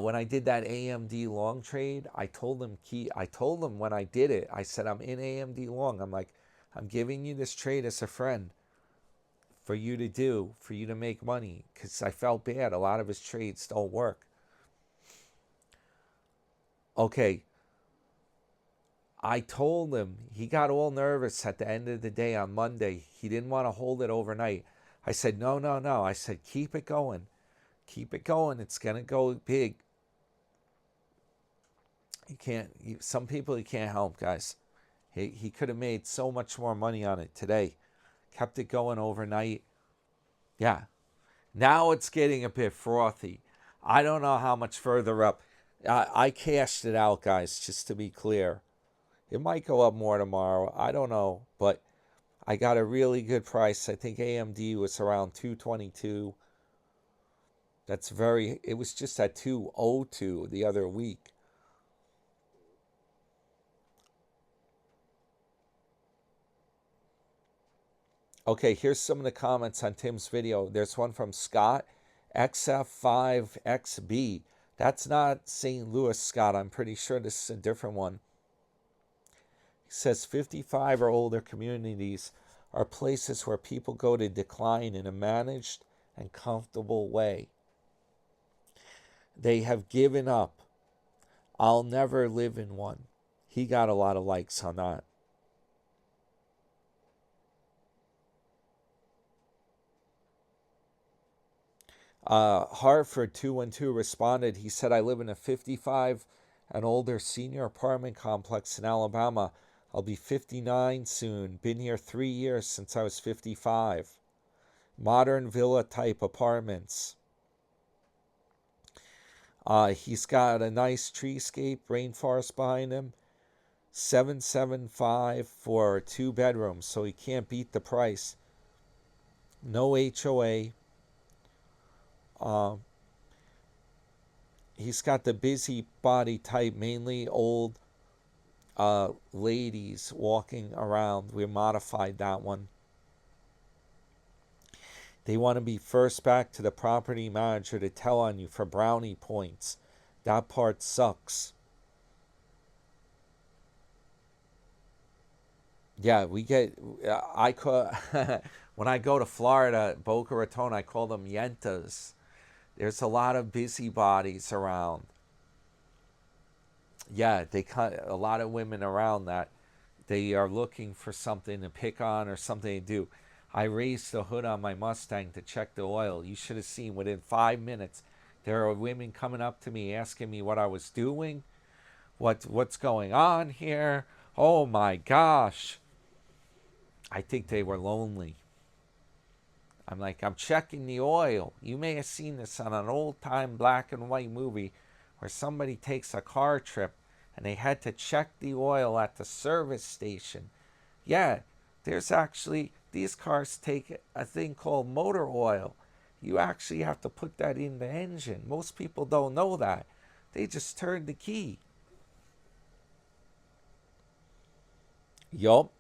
When I did that AMD long trade, I told him when I did it, I said, I'm in AMD long. I'm like, I'm giving you this trade as a friend for you to make money, because I felt bad. A lot of his trades don't work. Okay. I told him, he got all nervous at the end of the day on Monday. He didn't want to hold it overnight. I said, no. I said, keep it going. Keep it going. It's going to go big. Some people you can't help, guys. He could have made so much more money on it today. Kept it going overnight. Yeah. Now it's getting a bit frothy. I don't know how much further up. I cashed it out, guys, just to be clear. It might go up more tomorrow. I don't know. But I got a really good price. I think AMD was around 222. It was just at 202 the other week. Okay, here's some of the comments on Tim's video. There's one from Scott, XF5XB. That's not St. Louis, Scott. I'm pretty sure this is a different one. He says 55 or older communities are places where people go to decline in a managed and comfortable way. They have given up. I'll never live in one. He got a lot of likes on that. Hartford 212 responded. He said, I live in a 55 and older senior apartment complex in Alabama. I'll be 59 soon. Been here 3 years since I was 55. Modern villa type apartments. He's got a nice treescape, rainforest behind him. 775 for 2 bedrooms, so he can't beat the price. No HOA. He's got the busybody type, mainly old ladies walking around. We modified that one. They want to be first back to the property manager to tell on you for brownie points. That part sucks. Yeah, we get. I call when I go to Florida, Boca Raton, I call them yentas. There's a lot of busybodies around. Yeah, they cut a lot of women around that they are looking for something to pick on or something to do. I raised the hood on my Mustang to check the oil. You should have seen within 5 minutes, there are women coming up to me asking me what I was doing, what's going on here. Oh my gosh. I think they were lonely. I'm like, I'm checking the oil. You may have seen this on an old-time black and white movie where somebody takes a car trip and they had to check the oil at the service station. Yeah, there's actually, these cars take a thing called motor oil. You actually have to put that in the engine. Most people don't know that. They just turn the key. Yup.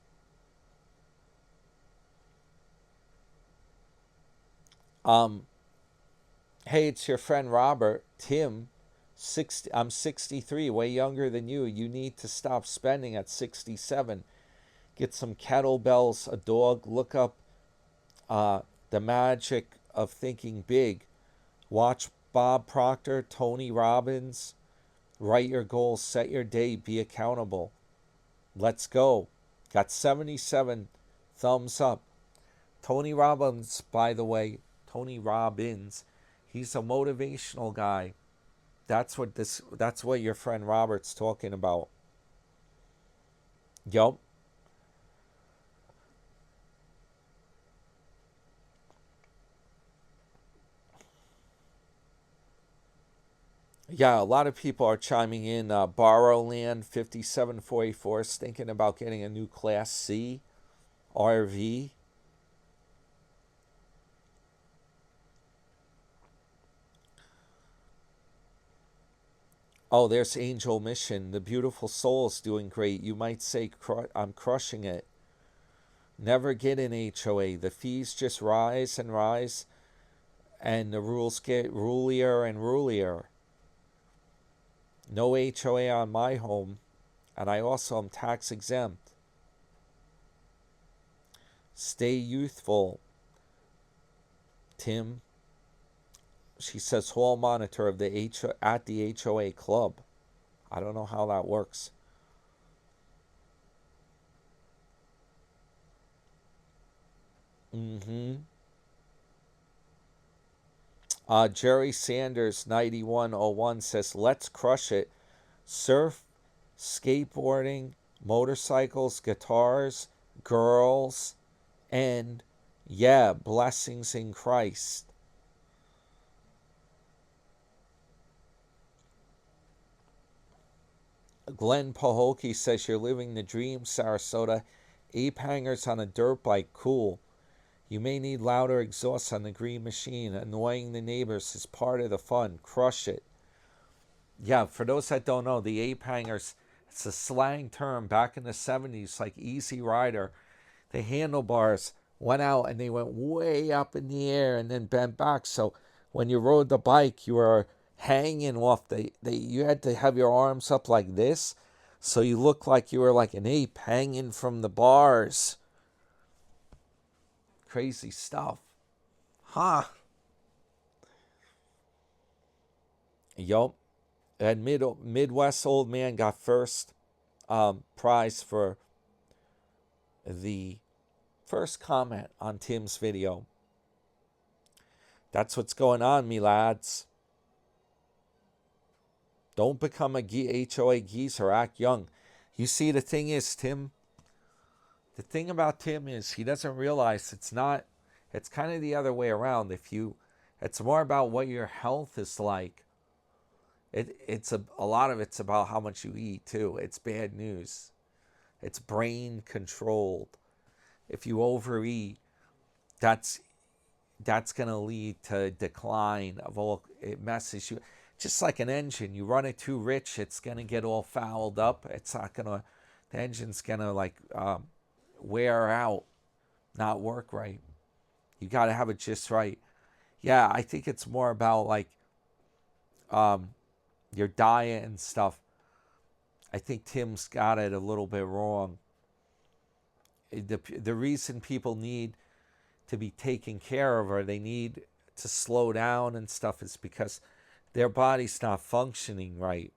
Hey, it's your friend Robert. Tim, 60, I'm 63, way younger than you. You need to stop spending at 67. Get some kettlebells, a dog. Look up The Magic of Thinking Big. Watch Bob Proctor, Tony Robbins. Write your goals, set your day, be accountable. Let's go. Got 77 thumbs up. Tony Robbins, by the way, Tony Robbins, he's a motivational guy. That's what your friend Robert's talking about. Yup. Yeah, a lot of people are chiming in. Borrowland 5744 is thinking about getting a new Class C RV. Oh, there's Angel Mission. The beautiful soul is doing great. You might say, I'm crushing it. Never get an HOA. The fees just rise and rise, and the rules get rulier and rulier. No HOA on my home, and I also am tax exempt. Stay youthful, Tim. She says hall monitor of the at the HOA club. I don't know how that works. Jerry Sanders 9101 says, let's crush it. Surf, skateboarding, motorcycles, guitars, girls, and yeah, blessings in Christ. Glenn Pahokee says, you're living the dream, Sarasota. Ape hangers on a dirt bike, cool. You may need louder exhaust on the green machine. Annoying the neighbors is part of the fun. Crush it. Yeah, for those that don't know, the ape hangers, it's a slang term back in the 70s, like Easy Rider. The handlebars went out and they went way up in the air and then bent back. So when you rode the bike, you were hanging off you had to have your arms up like this. So you looked like you were like an ape hanging from the bars. Crazy stuff. Huh. Yup. And Midwest Old Man got first prize for the first comment on Tim's video. That's what's going on, me lads. Don't become a HOA geezer. Act young. You see, the thing is, Tim, the thing about Tim is he doesn't realize it's not, it's kind of the other way around. It's more about what your health is like. It's a lot of it's about how much you eat too. It's bad news. It's brain controlled. If you overeat, that's going to lead to decline of all. It messes you. Just like an engine, you run it too rich, it's going to get all fouled up. It's not going to. The engine's going to wear out, not work right. You got to have it just right. Yeah, I think it's more about your diet and stuff. I think Tim's got it a little bit wrong. The reason people need to be taken care of, or they need to slow down and stuff, is because their body's not functioning right.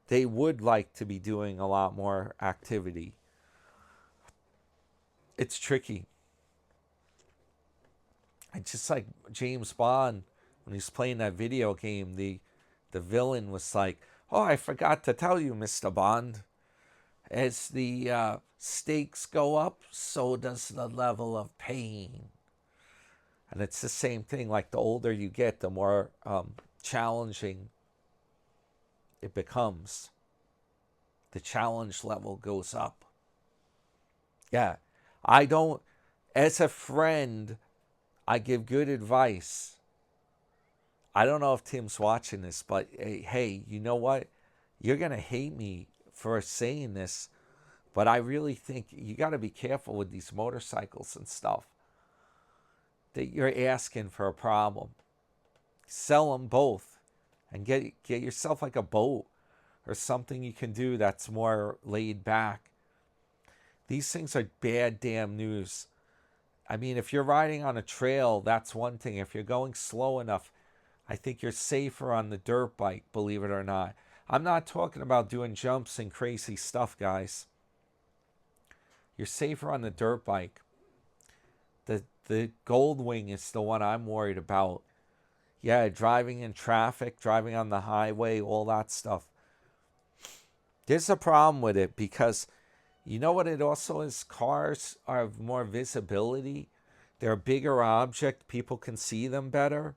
They would like to be doing a lot more activity. It's tricky. And just like James Bond, when he's playing that video game, the villain was like, "Oh, I forgot to tell you, Mr. Bond. As the stakes go up, so does the level of pain." And it's the same thing. Like the older you get, the more challenging it becomes. The challenge level goes up. Yeah. As a friend, I give good advice. I don't know if Tim's watching this, but hey, you know what? You're going to hate me for saying this, but I really think you got to be careful with these motorcycles and stuff. That you're asking for a problem. Sell them both and get yourself like a boat or something you can do that's more laid back. These things are bad damn news. I mean, if you're riding on a trail, that's one thing. If you're going slow enough, I think you're safer on the dirt bike, believe it or not. I'm not talking about doing jumps and crazy stuff, guys. You're safer on the dirt bike. The Goldwing is the one I'm worried about. Yeah, driving in traffic, driving on the highway, all that stuff. There's a problem with it because you know what it also is? Cars have more visibility. They're a bigger object. People can see them better.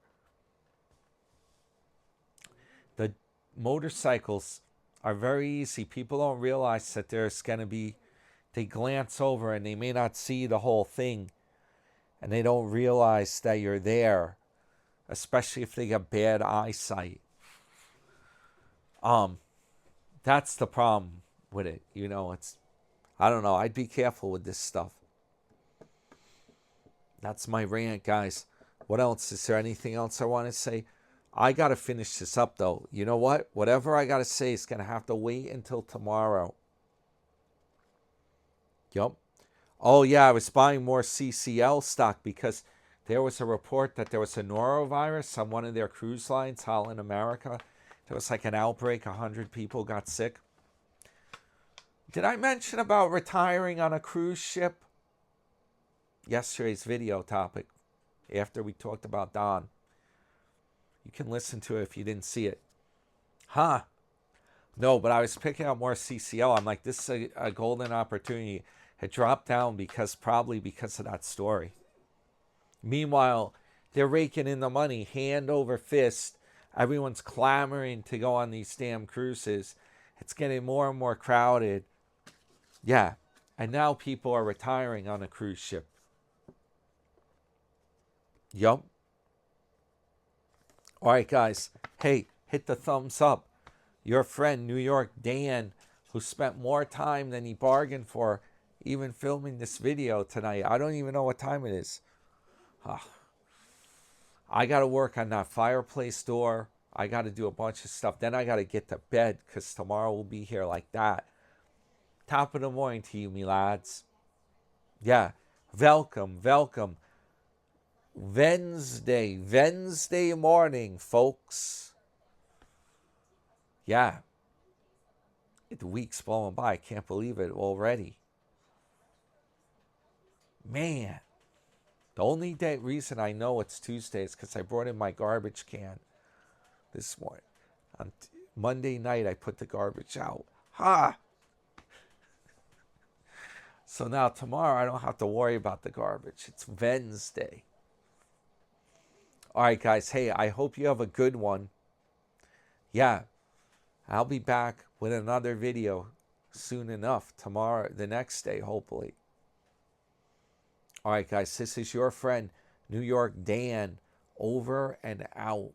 The motorcycles are very easy. People don't realize that there's going to be, they glance over and they may not see the whole thing. And they don't realize that you're there, especially if they got bad eyesight. That's the problem with it. You know, I don't know. I'd be careful with this stuff. That's my rant, guys. What else? Is there anything else I want to say? I got to finish this up, though. You know what? Whatever I got to say is going to have to wait until tomorrow. Yup. Oh, yeah, I was buying more CCL stock because there was a report that there was a norovirus on one of their cruise lines, Holland America. There was like an outbreak. 100 people got sick. Did I mention about retiring on a cruise ship? Yesterday's video topic, after we talked about Don. You can listen to it if you didn't see it. Huh? No, but I was picking up more CCL. I'm like, this is a golden opportunity. It dropped down probably because of that story. Meanwhile, they're raking in the money hand over fist. Everyone's clamoring to go on these damn cruises. It's getting more and more crowded. Yeah, and now people are retiring on a cruise ship. Yup. All right, guys. Hey, hit the thumbs up. Your friend, New York Dan, who spent more time than he bargained for, even filming this video tonight. I don't even know what time it is. I got to work on that fireplace door. I got to do a bunch of stuff. Then I got to get to bed because tomorrow we'll be here like that. Top of the morning to you, me lads. Yeah, welcome. Wednesday morning, folks. Yeah. The week's blowing by. I can't believe it already. Man. The only reason I know it's Tuesday is because I brought in my garbage can this morning. On Monday night, I put the garbage out. Ha! So now tomorrow, I don't have to worry about the garbage. It's Wednesday. All right, guys. Hey, I hope you have a good one. Yeah, I'll be back with another video soon enough. Tomorrow, the next day, hopefully. All right, guys. This is your friend, New York Dan, over and out.